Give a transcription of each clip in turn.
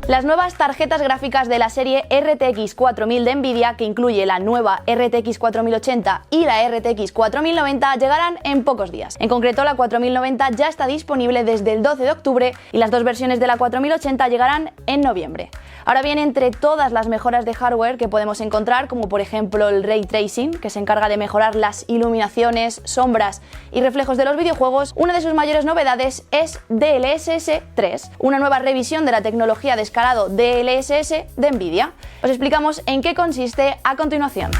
Las nuevas tarjetas gráficas de la serie RTX 4000 de Nvidia, que incluye la nueva RTX 4080 y la RTX 4090, llegarán en pocos días. En concreto, la 4090 ya está disponible desde el 12 de octubre y las dos versiones de la 4080 llegarán en noviembre. Ahora bien, entre todas las mejoras de hardware que podemos encontrar, como por ejemplo el Ray Tracing, que se encarga de mejorar las iluminaciones, sombras y reflejos de los videojuegos, una de sus mayores novedades es DLSS 3, una nueva revisión de la tecnología de escalado DLSS de Nvidia. Os explicamos en qué consiste a continuación.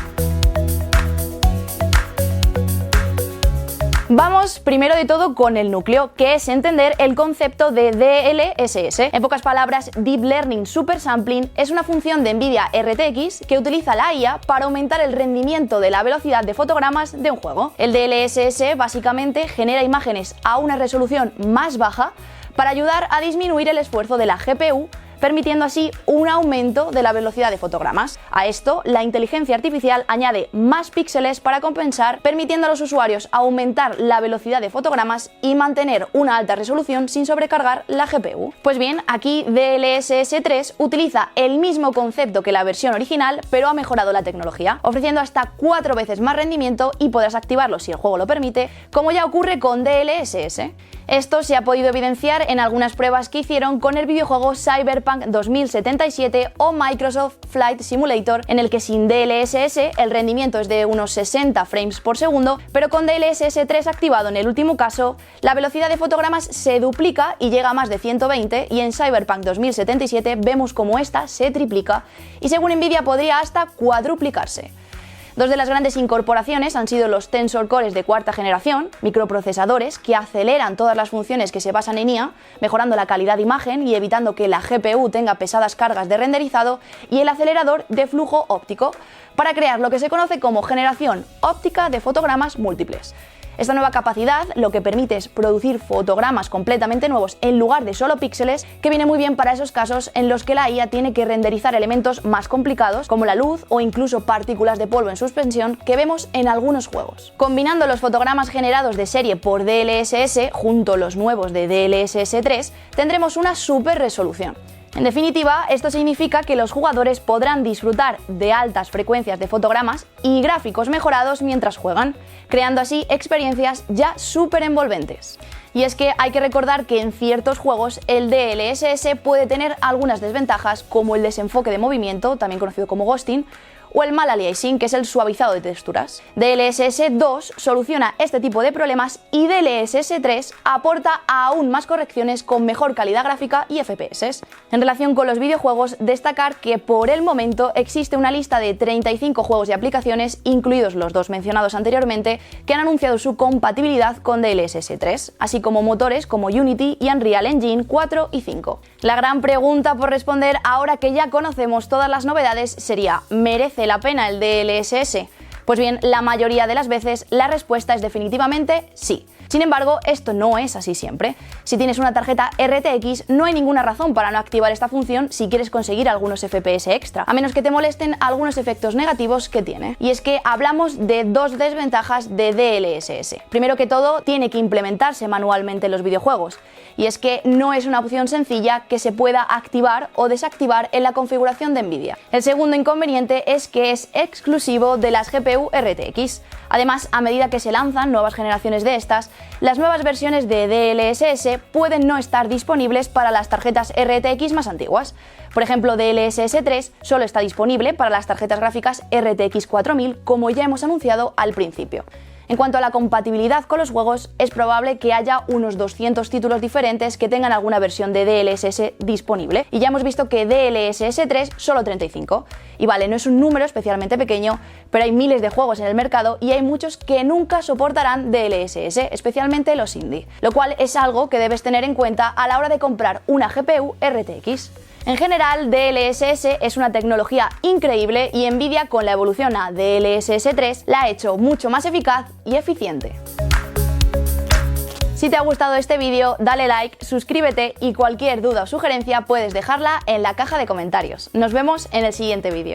Vamos primero de todo con el núcleo, que es entender el concepto de DLSS. En pocas palabras, Deep Learning Super Sampling es una función de Nvidia RTX que utiliza la IA para aumentar el rendimiento de la velocidad de fotogramas de un juego. El DLSS básicamente genera imágenes a una resolución más baja para ayudar a disminuir el esfuerzo de la GPU, permitiendo así un aumento de la velocidad de fotogramas. A esto, la inteligencia artificial añade más píxeles para compensar, permitiendo a los usuarios aumentar la velocidad de fotogramas y mantener una alta resolución sin sobrecargar la GPU. Pues bien, aquí DLSS 3 utiliza el mismo concepto que la versión original, pero ha mejorado la tecnología, ofreciendo hasta 4 veces más rendimiento y podrás activarlo si el juego lo permite, como ya ocurre con DLSS. Esto se ha podido evidenciar en algunas pruebas que hicieron con el videojuego Cyberpunk 2077 o Microsoft Flight Simulator, en el que sin DLSS el rendimiento es de unos 60 frames por segundo, pero con DLSS 3 activado en el último caso, la velocidad de fotogramas se duplica y llega a más de 120, y en Cyberpunk 2077 vemos como esta se triplica y según Nvidia podría hasta cuadruplicarse. Dos de las grandes incorporaciones han sido los Tensor Cores de cuarta generación, microprocesadores que aceleran todas las funciones que se basan en IA, mejorando la calidad de imagen y evitando que la GPU tenga pesadas cargas de renderizado, y el acelerador de flujo óptico, para crear lo que se conoce como generación óptica de fotogramas múltiples. Esta nueva capacidad lo que permite es producir fotogramas completamente nuevos en lugar de solo píxeles, que viene muy bien para esos casos en los que la IA tiene que renderizar elementos más complicados como la luz o incluso partículas de polvo en suspensión que vemos en algunos juegos. Combinando los fotogramas generados de serie por DLSS junto a los nuevos de DLSS 3, tendremos una super resolución. En definitiva, esto significa que los jugadores podrán disfrutar de altas frecuencias de fotogramas y gráficos mejorados mientras juegan, creando así experiencias ya súper envolventes. Y es que hay que recordar que en ciertos juegos el DLSS puede tener algunas desventajas, como el desenfoque de movimiento, también conocido como ghosting, o el mal aliasing, que es el suavizado de texturas. DLSS 2 soluciona este tipo de problemas y DLSS 3 aporta aún más correcciones con mejor calidad gráfica y FPS. En relación con los videojuegos, destacar que por el momento existe una lista de 35 juegos y aplicaciones, incluidos los dos mencionados anteriormente, que han anunciado su compatibilidad con DLSS 3, así como motores como Unity y Unreal Engine 4 y 5. La gran pregunta por responder ahora que ya conocemos todas las novedades sería: ¿merece la pena el DLSS? Pues bien, la mayoría de las veces la respuesta es definitivamente sí. Sin embargo, esto no es así siempre. Si tienes una tarjeta RTX, no hay ninguna razón para no activar esta función si quieres conseguir algunos FPS extra, a menos que te molesten algunos efectos negativos que tiene. Y es que hablamos de dos desventajas de DLSS. Primero que todo, tiene que implementarse manualmente en los videojuegos, y es que no es una opción sencilla que se pueda activar o desactivar en la configuración de Nvidia. El segundo inconveniente es que es exclusivo de las GPU RTX. Además, a medida que se lanzan nuevas generaciones de estas, las nuevas versiones de DLSS pueden no estar disponibles para las tarjetas RTX más antiguas. Por ejemplo, DLSS 3 solo está disponible para las tarjetas gráficas RTX 4000, como ya hemos anunciado al principio. En cuanto a la compatibilidad con los juegos, es probable que haya unos 200 títulos diferentes que tengan alguna versión de DLSS disponible, y ya hemos visto que DLSS 3 solo 35. Y vale, no es un número especialmente pequeño, pero hay miles de juegos en el mercado y hay muchos que nunca soportarán DLSS, especialmente los indie, lo cual es algo que debes tener en cuenta a la hora de comprar una GPU RTX. En general, DLSS es una tecnología increíble y Nvidia, con la evolución a DLSS 3, la ha hecho mucho más eficaz y eficiente. Si te ha gustado este vídeo, dale like, suscríbete y cualquier duda o sugerencia puedes dejarla en la caja de comentarios. Nos vemos en el siguiente vídeo.